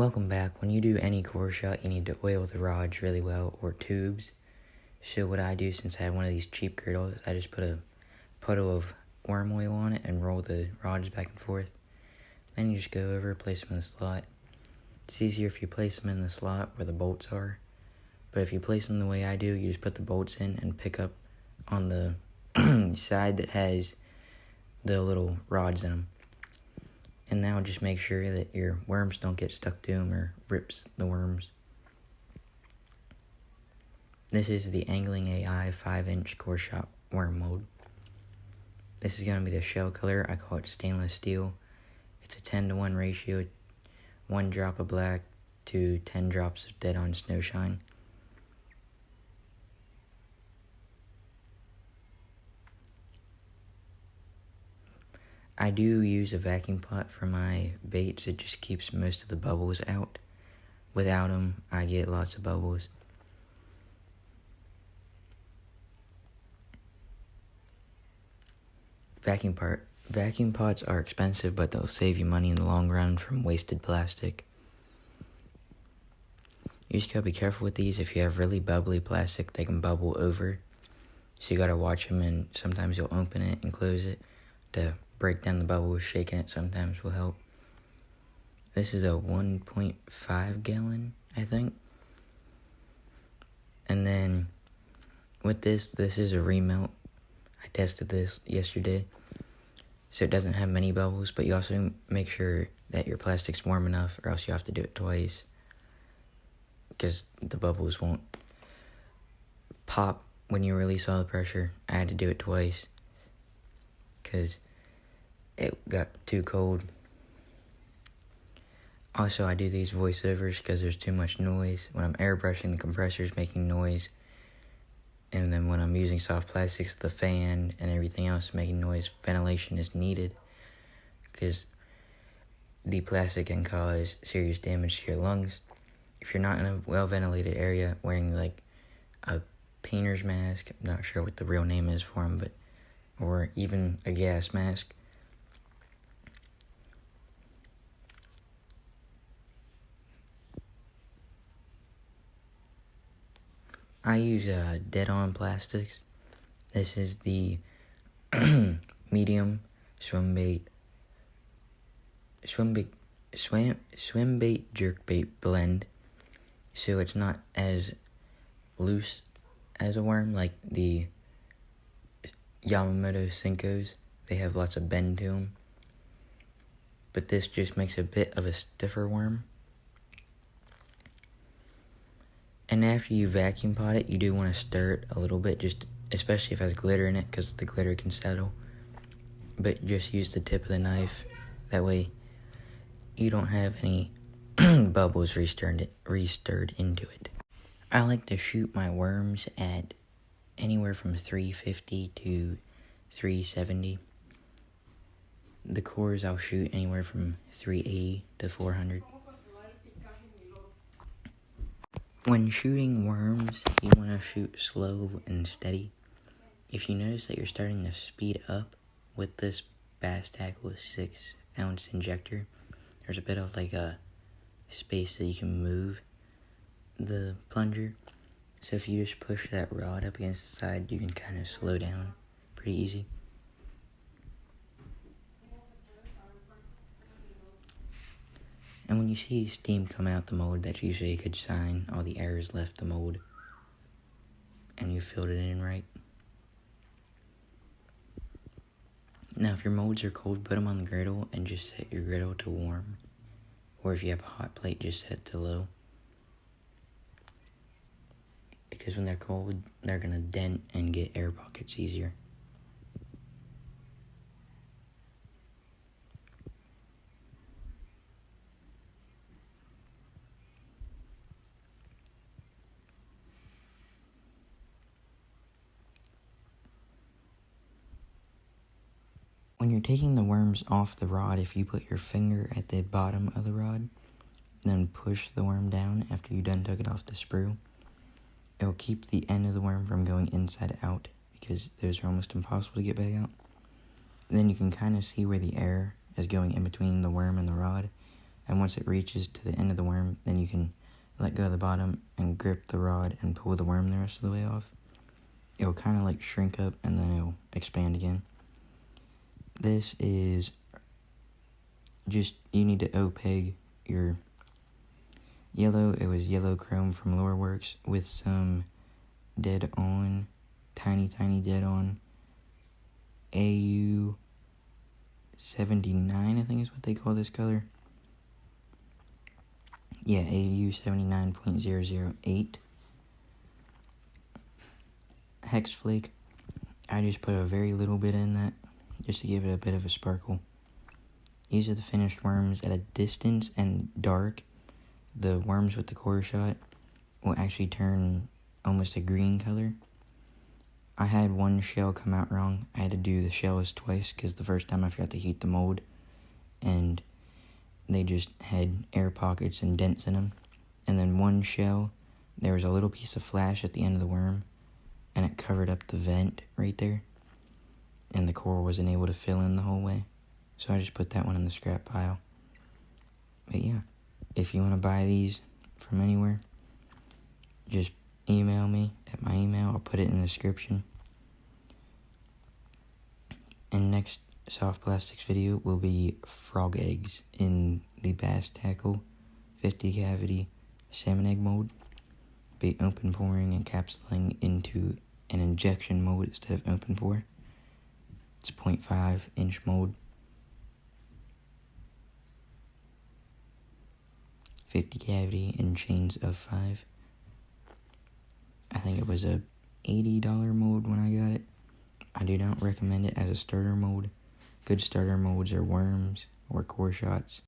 Welcome back. When you do any core shot, you need to oil the rods really well, or tubes. So what I do, since I have one of these cheap griddles, I just put a puddle of worm oil on it and roll the rods back and forth. Then you just go over, place them in the slot. It's easier if you place them in the slot where the bolts are. But if you place them the way I do, you just put the bolts in and pick up on the side that has the little rods in them. And now just make sure that your worms don't get stuck to them or rips the worms. This is the Angling AI 5-inch core shot worm mold. This is going to be the shell color. I call it stainless steel. It's a 10-to-1 ratio, 1 drop of black to 10 drops of dead-on snow shine. I do use a vacuum pot for my baits. It just keeps most of the bubbles out. Without them, I get lots of bubbles. Vacuum pots are expensive, but they'll save you money in the long run from wasted plastic. You just gotta be careful with these. If you have really bubbly plastic, they can bubble over. So you gotta watch them, and sometimes you'll open it and close it to break down the bubbles. Shaking it sometimes will help. This is a 1.5 gallon, I think. And then with this is a remelt. I tested this yesterday, so it doesn't have many bubbles, but you also make sure that your plastic's warm enough, or else you have to do it twice, because the bubbles won't pop when you release all the pressure. I had to do it twice, because it got too cold. Also, I do these voiceovers because there's too much noise. When I'm airbrushing, the compressor's making noise. And then when I'm using soft plastics, the fan and everything else making noise. Ventilation is needed because the plastic can cause serious damage to your lungs. If you're not in a well-ventilated area, wearing like a painter's mask, I'm not sure what the real name is for them, or even a gas mask, I use dead-on plastics. This is the medium swim bait jerkbait blend. So it's not as loose as a worm like the Yamamoto Senkos. They have lots of bend to them. But this just makes a bit of a stiffer worm. And after you vacuum pot it, you do want to stir it a little bit, just especially if it has glitter in it, because the glitter can settle. But just use the tip of the knife. That way you don't have any bubbles restirred into it. I like to shoot my worms at anywhere from 350 to 370. The cores I'll shoot anywhere from 380 to 400. When shooting worms, you want to shoot slow and steady. If you notice that you're starting to speed up with this Bass Tackle 6-ounce injector, there's a bit of like a space that you can move the plunger. So if you just push that rod up against the side, you can kind of slow down pretty easy. And when you see steam come out the mold, that's usually a good sign. All the air has left the mold and you filled it in right. Now, if your molds are cold, put them on the griddle and just set your griddle to warm. Or if you have a hot plate, just set it to low. Because when they're cold, they're going to dent and get air pockets easier. When you're taking the worms off the rod, if you put your finger at the bottom of the rod, then push the worm down after you done took it off the sprue, it will keep the end of the worm from going inside out, because those are almost impossible to get back out. Then you can kind of see where the air is going in between the worm and the rod, and once it reaches to the end of the worm, then you can let go of the bottom and grip the rod and pull the worm the rest of the way off. It'll kind of like shrink up and then it'll expand again. This is just, you need to OPEG your yellow. It was yellow chrome from Loreworks with some dead on, tiny dead on AU 79, I think is what they call this color. Yeah, AU 79.008. Hex flake. I just put a very little bit in that just to give it a bit of a sparkle. These are the finished worms at a distance and dark. The worms with the core shot will actually turn almost a green color. I had one shell come out wrong. I had to do the shells twice because the first time I forgot to heat the mold and they just had air pockets and dents in them. And then one shell, there was a little piece of flash at the end of the worm and it covered up the vent right there. And the core wasn't able to fill in the whole way. So I just put that one in the scrap pile. But yeah, if you want to buy these from anywhere, just email me at my email. I'll put it in the description. And next soft plastics video will be frog eggs in the Bass Tackle 50 cavity salmon egg mold. Be open pouring and capsuling into an injection mold instead of open pour. It's 0.5 inch mold. 50 cavity in chains of 5. I think it was a $80 mold when I got it. I do not recommend it as a starter mold. Good starter molds are worms or core shots.